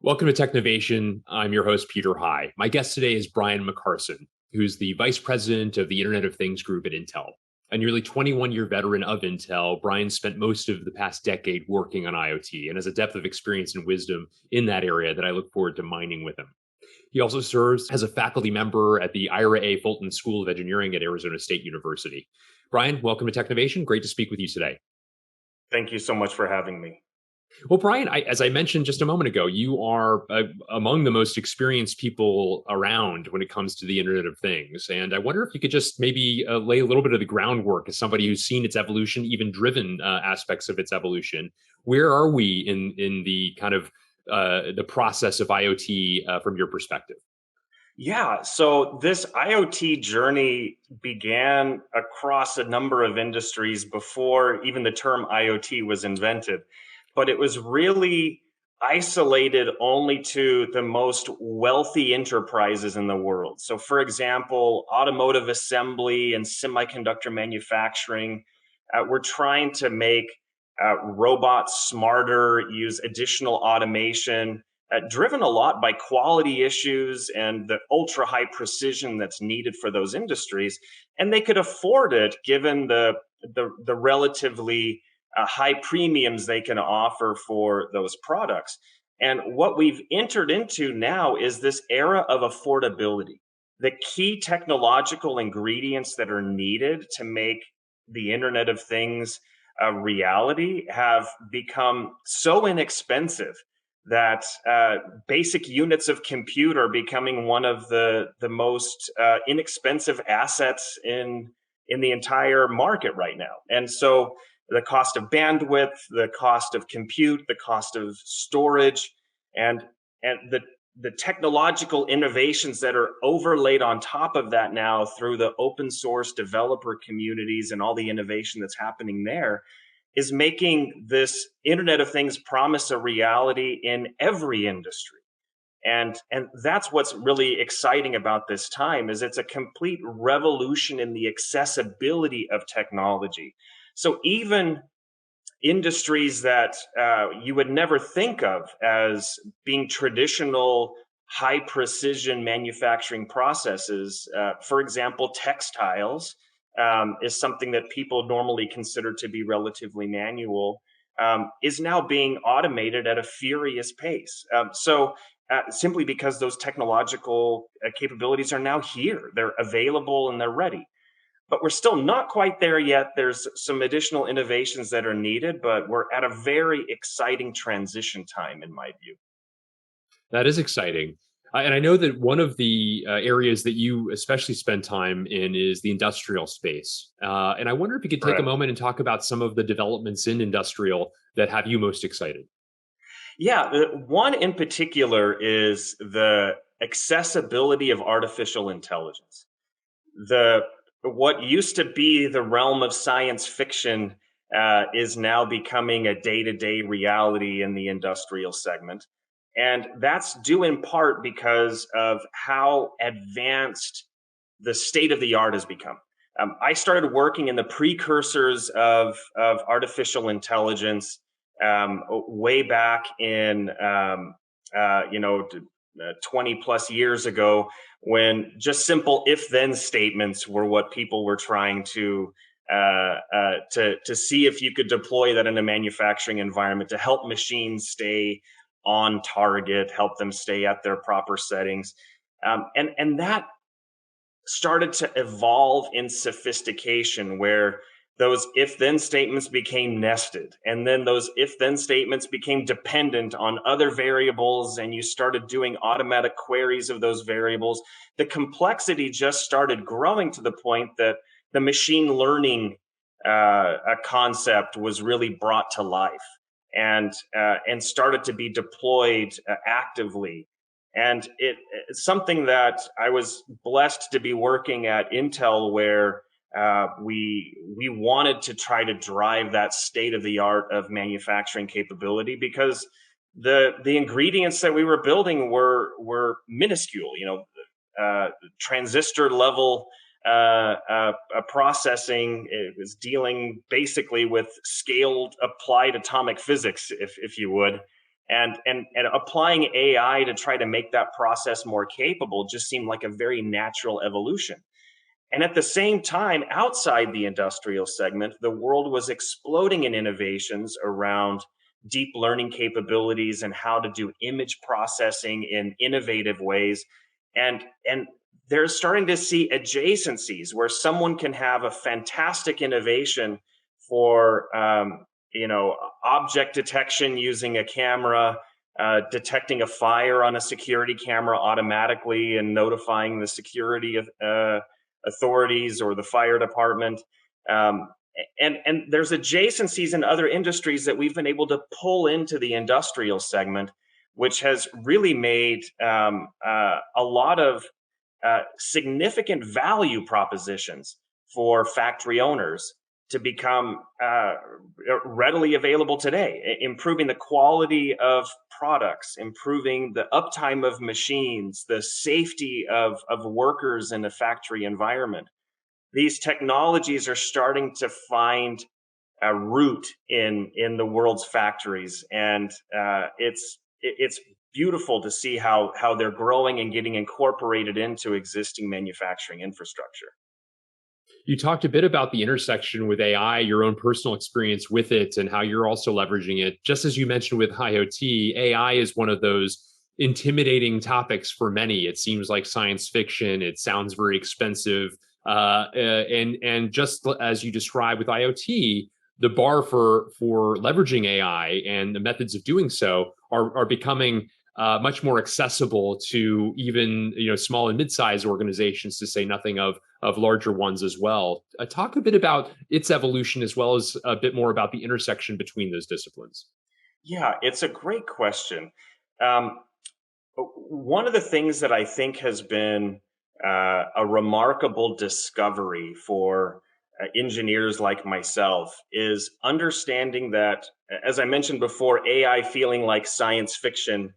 Welcome to Technovation. I'm your host, Peter High. My guest today is Brian McCarson, who's the Vice President of the Internet of Things Group at Intel. A nearly 21-year veteran of Intel, Brian spent most of the past decade working on IoT and has a depth of experience and wisdom in that area that I look forward to mining with him. He also serves as a faculty member at the Ira A. Fulton School of Engineering at Arizona State University. Brian, welcome to Technovation. Great to speak with you today. Thank you so much for having me. Well, Brian, as I mentioned just a moment ago, you are among the most experienced people around when it comes to the Internet of Things. And I wonder if you could just maybe lay a little bit of the groundwork as somebody who's seen its evolution, even driven aspects of its evolution. Where are we in the kind of the process of IoT from your perspective? Yeah, so this IoT journey began across a number of industries before even the term IoT was invented, but it was really isolated only to the most wealthy enterprises in the world. So, for example, automotive assembly and semiconductor manufacturing were trying to make robots smarter, use additional automation driven a lot by quality issues and the ultra high precision that's needed for those industries. And they could afford it given the relatively high premiums they can offer for those products. And what we've entered into now is this era of affordability. The key technological ingredients that are needed to make the Internet of Things a reality have become so inexpensive that basic units of compute are becoming one of the most inexpensive assets in the entire market right now. And so the cost of bandwidth, the cost of compute, the cost of storage, and the technological innovations that are overlaid on top of that now through the open source developer communities and all the innovation that's happening there is making this Internet of Things promise a reality in every industry. And that's what's really exciting about this time is it's a complete revolution in the accessibility of technology. So even industries that you would never think of as being traditional high precision manufacturing processes, for example, textiles, is something that people normally consider to be relatively manual, is now being automated at a furious pace. Simply because those technological capabilities are now here, they're available and they're ready. But we're still not quite there yet. There's some additional innovations that are needed, but we're at a very exciting transition time, in my view. That is exciting. And I know that one of the areas that you especially spend time in is the industrial space. And I wonder if you could take a Correct. moment and talk about some of the developments in industrial that have you most excited. Yeah, one in particular is the accessibility of artificial intelligence. The what used to be the realm of science fiction is now becoming a day-to-day reality in the industrial segment. And that's due in part because of how advanced the state of the art has become. I started working in the precursors of artificial intelligence way back in, 20 plus years ago, when just simple if-then statements were what people were trying to see if you could deploy that in a manufacturing environment to help machines stay on target, help them stay at their proper settings, and that started to evolve in sophistication where those if then statements became nested and then those if then statements became dependent on other variables and you started doing automatic queries of those variables. The complexity just started growing to the point that the machine learning a concept was really brought to life and started to be deployed actively. And it's something that I was blessed to be working at Intel, where we wanted to try to drive that state of the art of manufacturing capability because the ingredients that we were building were minuscule. Transistor level processing. It was dealing basically with scaled applied atomic physics, if you would. And applying AI to try to make that process more capable just seemed like a very natural evolution. And at the same time, outside the industrial segment, the world was exploding in innovations around deep learning capabilities and how to do image processing in innovative ways. And they're starting to see adjacencies where someone can have a fantastic innovation for object detection using a camera, detecting a fire on a security camera automatically and notifying the security authorities or the fire department. Um, and there's adjacencies in other industries that we've been able to pull into the industrial segment, which has really made a lot of significant value propositions for factory owners to become readily available today, improving the quality of products, improving the uptime of machines, the safety of workers in a factory environment. These technologies are starting to find a root in the world's factories, and it's beautiful to see how they're growing and getting incorporated into existing manufacturing infrastructure. You talked a bit about the intersection with AI, your own personal experience with it, and how you're also leveraging it. Just as you mentioned with IoT, AI is one of those intimidating topics for many. It seems like science fiction. It sounds very expensive, and just as you described with IoT, the bar for leveraging AI and the methods of doing so are becoming much more accessible to even small and mid-sized organizations, to say nothing of larger ones as well. Talk a bit about its evolution as well as a bit more about the intersection between those disciplines. Yeah, it's a great question. Um, One of the things that I think has been a remarkable discovery for engineers like myself is understanding that, as I mentioned before, AI feeling like science fiction,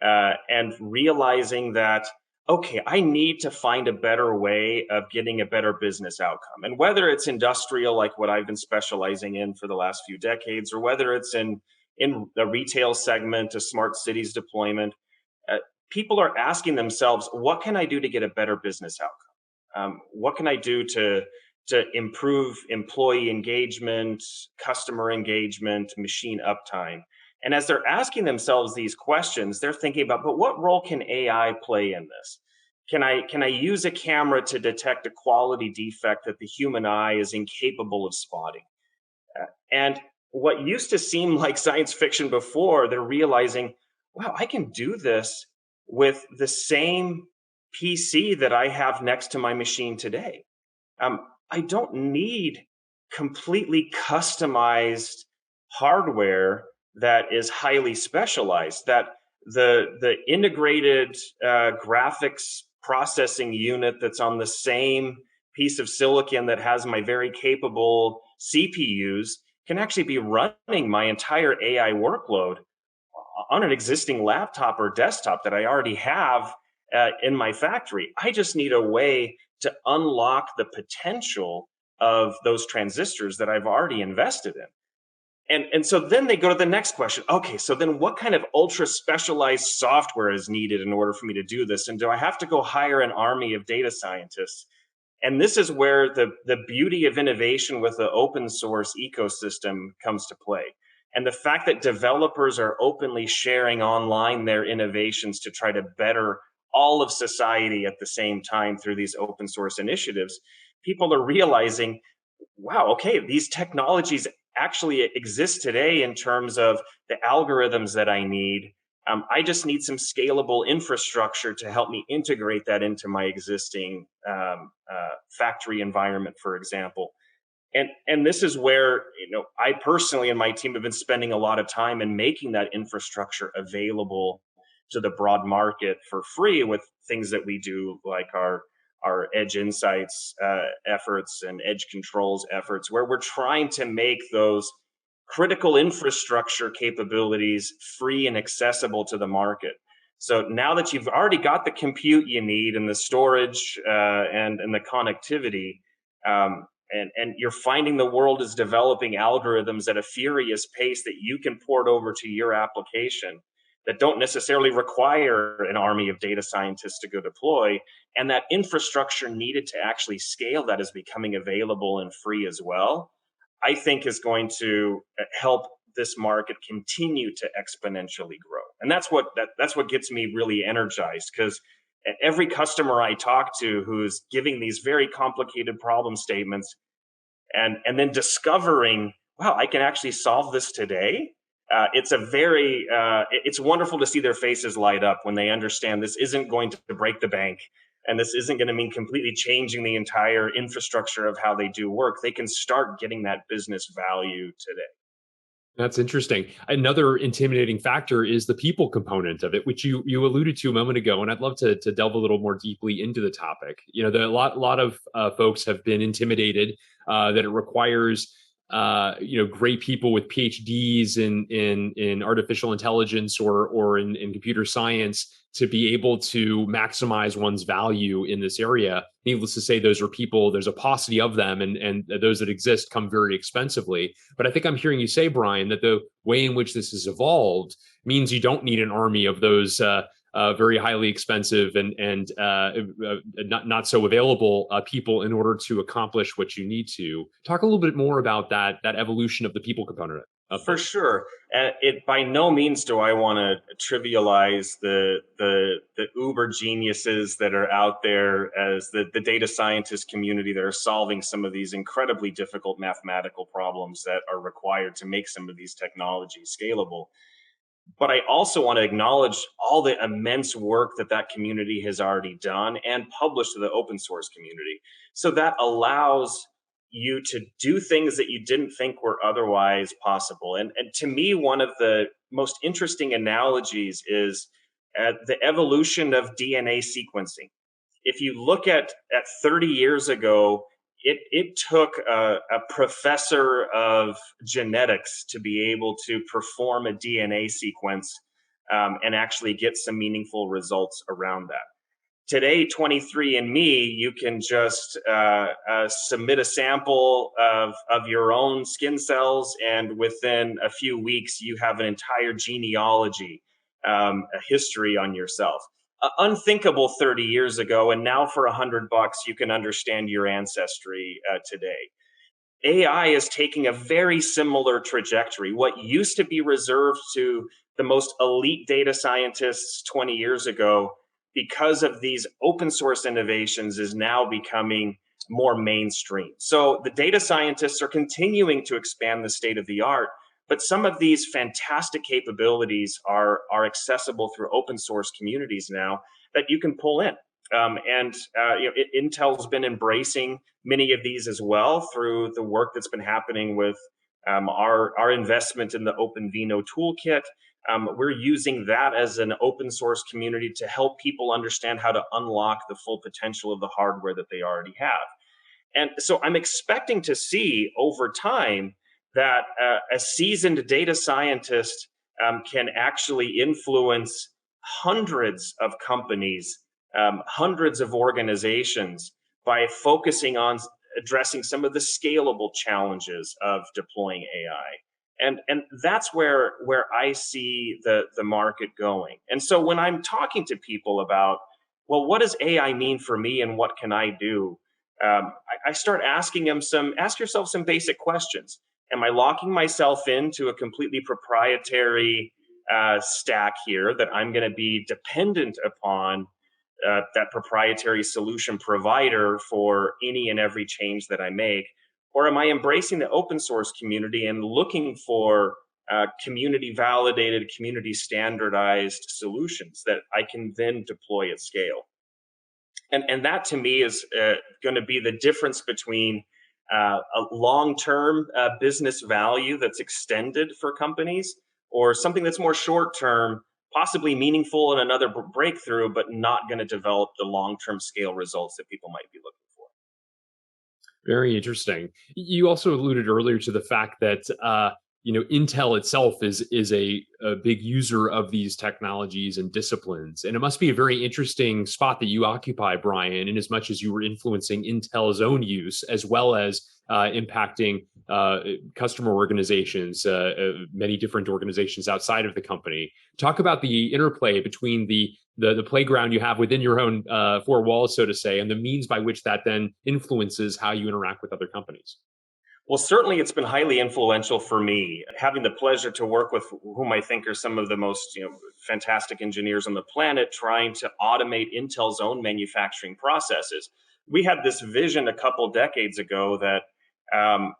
and realizing that, okay, I need to find a better way of getting a better business outcome. And whether it's industrial, like what I've been specializing in for the last few decades, or whether it's in the retail segment, a smart cities deployment, uh, people are asking themselves, what can I do to get a better business outcome? What can I do to improve employee engagement, customer engagement, machine uptime? And as they're asking themselves these questions, they're thinking about, but what role can AI play in this? Can I use a camera to detect a quality defect that the human eye is incapable of spotting? And what used to seem like science fiction before, they're realizing, wow, I can do this with the same PC that I have next to my machine today. I don't need completely customized hardware that is highly specialized. That the integrated graphics processing unit that's on the same piece of silicon that has my very capable CPUs can actually be running my entire AI workload on an existing laptop or desktop that I already have in my factory. I just need a way to unlock the potential of those transistors that I've already invested in. And so then they go to the next question. Okay, so then what kind of ultra specialized software is needed in order for me to do this? And do I have to go hire an army of data scientists? And this is where the beauty of innovation with the open source ecosystem comes to play. And the fact that developers are openly sharing online their innovations to try to better all of society at the same time through these open source initiatives, people are realizing, wow, okay, these technologies actually exist today in terms of the algorithms that I need. I just need some scalable infrastructure to help me integrate that into my existing factory environment, for example. And this is where I personally and my team have been spending a lot of time in making that infrastructure available to the broad market for free with things that we do like our edge insights efforts and edge controls efforts, where we're trying to make those critical infrastructure capabilities free and accessible to the market. So now that you've already got the compute you need and the storage and the connectivity, and you're finding the world is developing algorithms at a furious pace that you can port over to your application. that don't necessarily require an army of data scientists to go deploy. And that infrastructure needed to actually scale that is becoming available and free as well, I think is going to help this market continue to exponentially grow. And that's what gets me really energized, because every customer I talk to who's giving these very complicated problem statements and then discovering, wow, I can actually solve this today. It's wonderful to see their faces light up when they understand this isn't going to break the bank, and this isn't going to mean completely changing the entire infrastructure of how they do work. They can start getting that business value today. That's interesting. Another intimidating factor is the people component of it, which you alluded to a moment ago, and I'd love to delve a little more deeply into the topic. A lot of folks have been intimidated that it requires great people with PhDs in artificial intelligence or in computer science to be able to maximize one's value in this area. Needless to say, those are people, there's a paucity of them, and those that exist come very expensively. But I think I'm hearing you say, Brian, that the way in which this has evolved means you don't need an army of those very highly expensive and not so available people in order to accomplish what you need to. Talk a little bit more about that evolution of the people component of For this. sure. It by no means do I want to trivialize the uber geniuses that are out there as the data scientist community that are solving some of these incredibly difficult mathematical problems that are required to make some of these technologies scalable. But I also want to acknowledge all the immense work that that community has already done and published to the open source community. So that allows you to do things that you didn't think were otherwise possible. And to me, one of the most interesting analogies is the evolution of DNA sequencing. If you look at 30 years ago, it took a professor of genetics to be able to perform a DNA sequence and actually get some meaningful results around that. Today, 23andMe, you can just submit a sample of your own skin cells, and within a few weeks, you have an entire genealogy, a history on yourself. Unthinkable 30 years ago, and now for $100, you can understand your ancestry today. AI is taking a very similar trajectory. What used to be reserved to the most elite data scientists 20 years ago, because of these open source innovations, is now becoming more mainstream. So the data scientists are continuing to expand the state of the art, but some of these fantastic capabilities are accessible through open source communities now that you can pull in. Intel's been embracing many of these as well through the work that's been happening with our investment in the OpenVINO toolkit. We're using that as an open source community to help people understand how to unlock the full potential of the hardware that they already have. And so I'm expecting to see over time that a seasoned data scientist can actually influence hundreds of companies, hundreds of organizations by focusing on addressing some of the scalable challenges of deploying AI. And that's where I see the market going. And so when I'm talking to people about, well, what does AI mean for me and what can I do? I start asking them ask yourself some basic questions. Am I locking myself into a completely proprietary stack here that I'm going to be dependent upon that proprietary solution provider for any and every change that I make? Or am I embracing the open source community and looking for community validated, community standardized solutions that I can then deploy at scale? And that to me is going to be the difference between a long-term business value that's extended for companies, or something that's more short-term, possibly meaningful in another breakthrough, but not going to develop the long-term scale results that people might be looking for. Very interesting. You also alluded earlier to the fact that Intel itself is a big user of these technologies and disciplines, and it must be a very interesting spot that you occupy, Brian, in as much as you were influencing Intel's own use as well as impacting customer organizations, many different organizations outside of the company. Talk about the interplay between the playground you have within your own four walls, so to say, and the means by which that then influences how you interact with other companies. Well, certainly it's been highly influential for me. Having the pleasure to work with whom I think are some of the most fantastic engineers on the planet trying to automate Intel's own manufacturing processes. We had this vision a couple decades ago that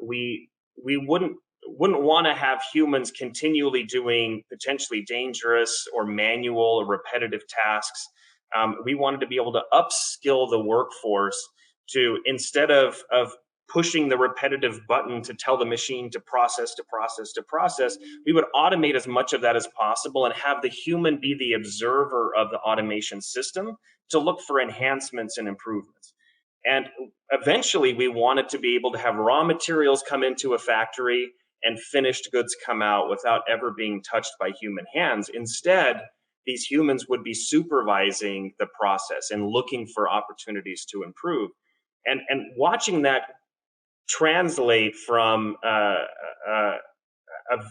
we wouldn't want to have humans continually doing potentially dangerous or manual or repetitive tasks. We wanted to be able to upskill the workforce to, instead of pushing the repetitive button to tell the machine to process, we would automate as much of that as possible and have the human be the observer of the automation system to look for enhancements and improvements. And eventually, we wanted to be able to have raw materials come into a factory and finished goods come out without ever being touched by human hands. Instead, these humans would be supervising the process and looking for opportunities to improve. And watching that translate from a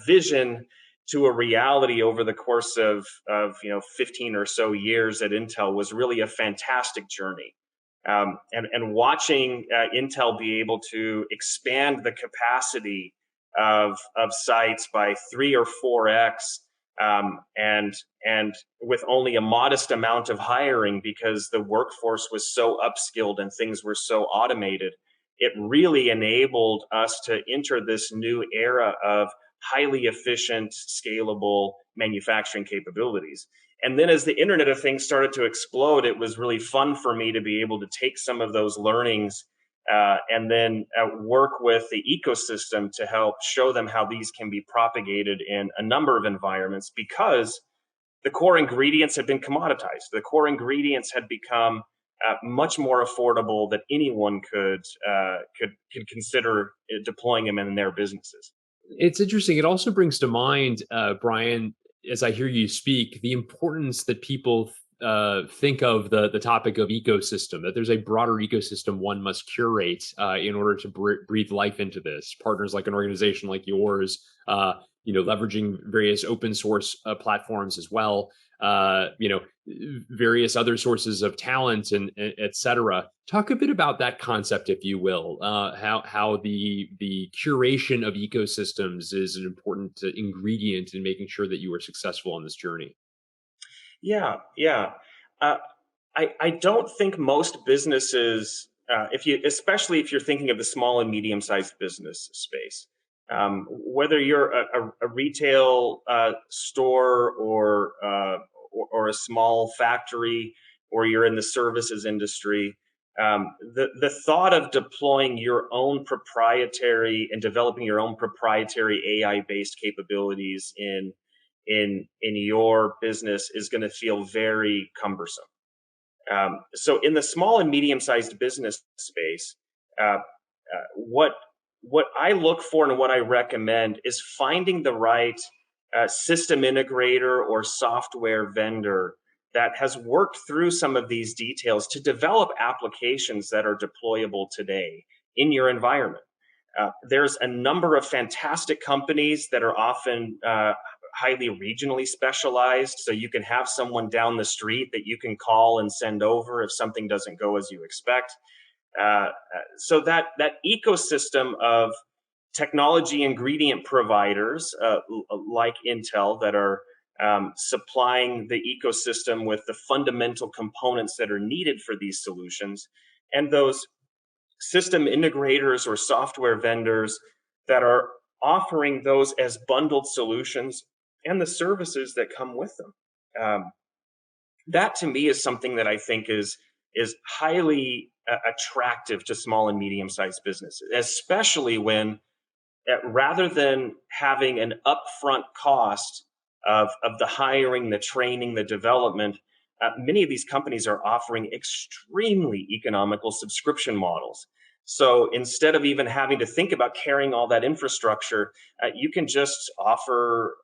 vision to a reality over the course of 15 or so years at Intel was really a fantastic journey. And watching Intel be able to expand the capacity of sites by 3 or 4x, and with only a modest amount of hiring because the workforce was so upskilled and things were so automated, it really enabled us to enter this new era of highly efficient, scalable manufacturing capabilities. And then as the Internet of Things started to explode, it was really fun for me to be able to take some of those learnings and then work with the ecosystem to help show them how these can be propagated in a number of environments, because the core ingredients had been commoditized. The core ingredients had become much more affordable that anyone could consider deploying them in their businesses. It's interesting. It also brings to mind, Brian, as I hear you speak, the importance that people think of the topic of ecosystem, that there's a broader ecosystem one must curate in order to breathe life into this. Partners like an organization like yours, leveraging various open source platforms as well, various other sources of talent and et cetera. Talk a bit about that concept, if you will, how the curation of ecosystems is an important ingredient in making sure that you are successful on this journey. Yeah, yeah. Uh, I don't think most businesses, especially if you're thinking of the small and medium-sized business space, whether you're a retail store or a small factory, or you're in the services industry, the thought of deploying your own proprietary and developing your own proprietary AI-based capabilities in your business is going to feel very cumbersome. So in the small and medium-sized business space, uh, what I look for and what I recommend is finding the right system integrator or software vendor that has worked through some of these details to develop applications that are deployable today in your environment. There's a number of fantastic companies that are often highly regionally specialized. So you can have someone down the street that you can call and send over if something doesn't go as you expect. So that ecosystem of technology ingredient providers like Intel that are supplying the ecosystem with the fundamental components that are needed for these solutions, and those system integrators or software vendors that are offering those as bundled solutions and the services that come with them. That to me is something that I think is highly attractive to small and medium sized businesses, especially when rather than having an upfront cost of the hiring, the training, the development, many of these companies are offering extremely economical subscription models. So instead of even having to think about carrying all that infrastructure, you can just offer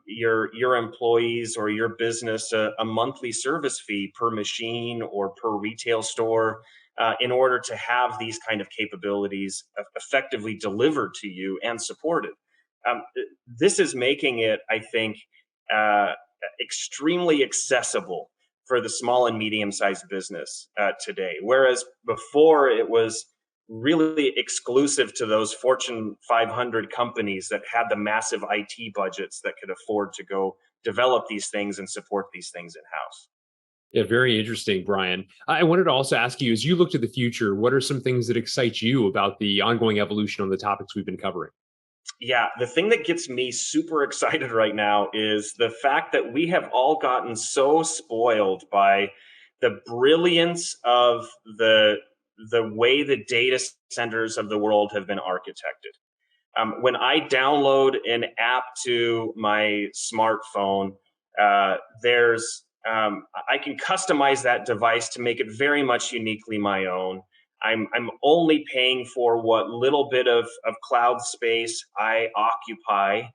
your employees or your business a monthly service fee per machine or per retail store. in order to have these kind of capabilities effectively delivered to you and supported. This is making it, I think, uh, extremely accessible for the small and medium sized business today. Whereas before it was really exclusive to those Fortune 500 companies that had the massive IT budgets that could afford to go develop these things and support these things in house. Yeah, very interesting, Brian. I wanted to also ask you, as you look to the future, what are some things that excite you about the ongoing evolution on the topics we've been covering? Yeah, the thing that gets me super excited right now is the fact that we have all gotten so spoiled by the brilliance of the way the data centers of the world have been architected. When I download an app to my smartphone, there's I can customize that device to make it very much uniquely my own. I'm only paying for what little bit of cloud space I occupy,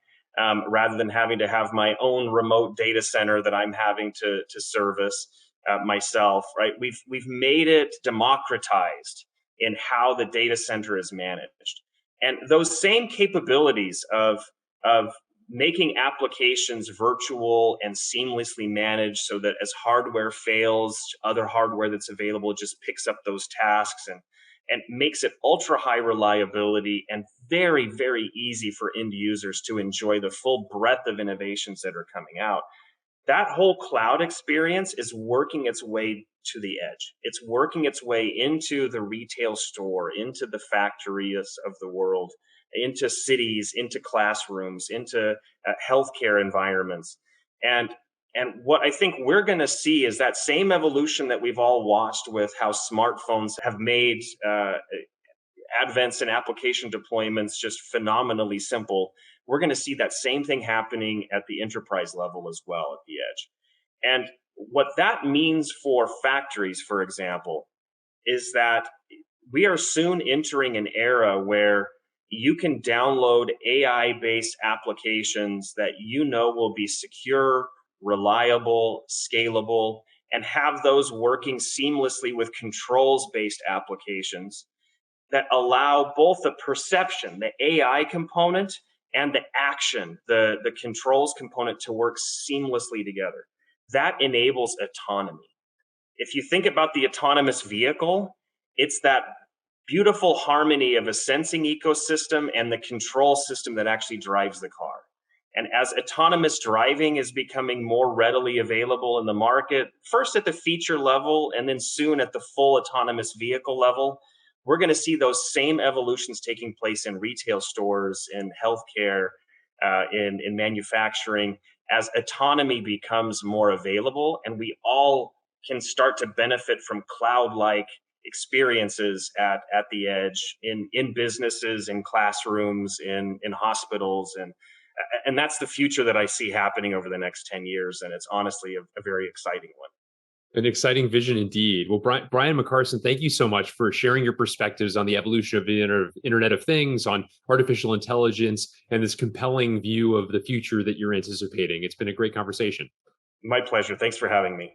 rather than having to have my own remote data center that I'm having to service myself. Right? We've made it democratized in how the data center is managed, and those same capabilities of making applications virtual and seamlessly managed so that as hardware fails, other hardware that's available just picks up those tasks and makes it ultra high reliability and very, very easy for end users to enjoy the full breadth of innovations that are coming out. That whole cloud experience is working its way to the edge. It's working its way into the retail store, into the factories of the world, into cities, into classrooms, into healthcare environments. And and what I think we're going to see is that same evolution that we've all watched with how smartphones have made advents and application deployments just phenomenally simple. We're going to see that same thing happening at the enterprise level as well at the edge. And what that means for factories, for example, is that we are soon entering an era where you can download AI based applications that you know will be secure, reliable, scalable, and have those working seamlessly with controls based applications that allow both the perception, the AI component, and the action, the controls component to work seamlessly together. That enables autonomy. If you think about the autonomous vehicle, it's that beautiful harmony of a sensing ecosystem and the control system that actually drives the car. And as autonomous driving is becoming more readily available in the market, first at the feature level and then soon at the full autonomous vehicle level, we're going to see those same evolutions taking place in retail stores, in healthcare, in manufacturing, as autonomy becomes more available and we all can start to benefit from cloud like experiences at the edge in businesses, in classrooms, in hospitals. And that's the future that I see happening over the next 10 years. And it's honestly a very exciting one. An exciting vision indeed. Well, Brian McCarson, thank you so much for sharing your perspectives on the evolution of the Internet of Things, on artificial intelligence, and this compelling view of the future that you're anticipating. It's been a great conversation. My pleasure. Thanks for having me.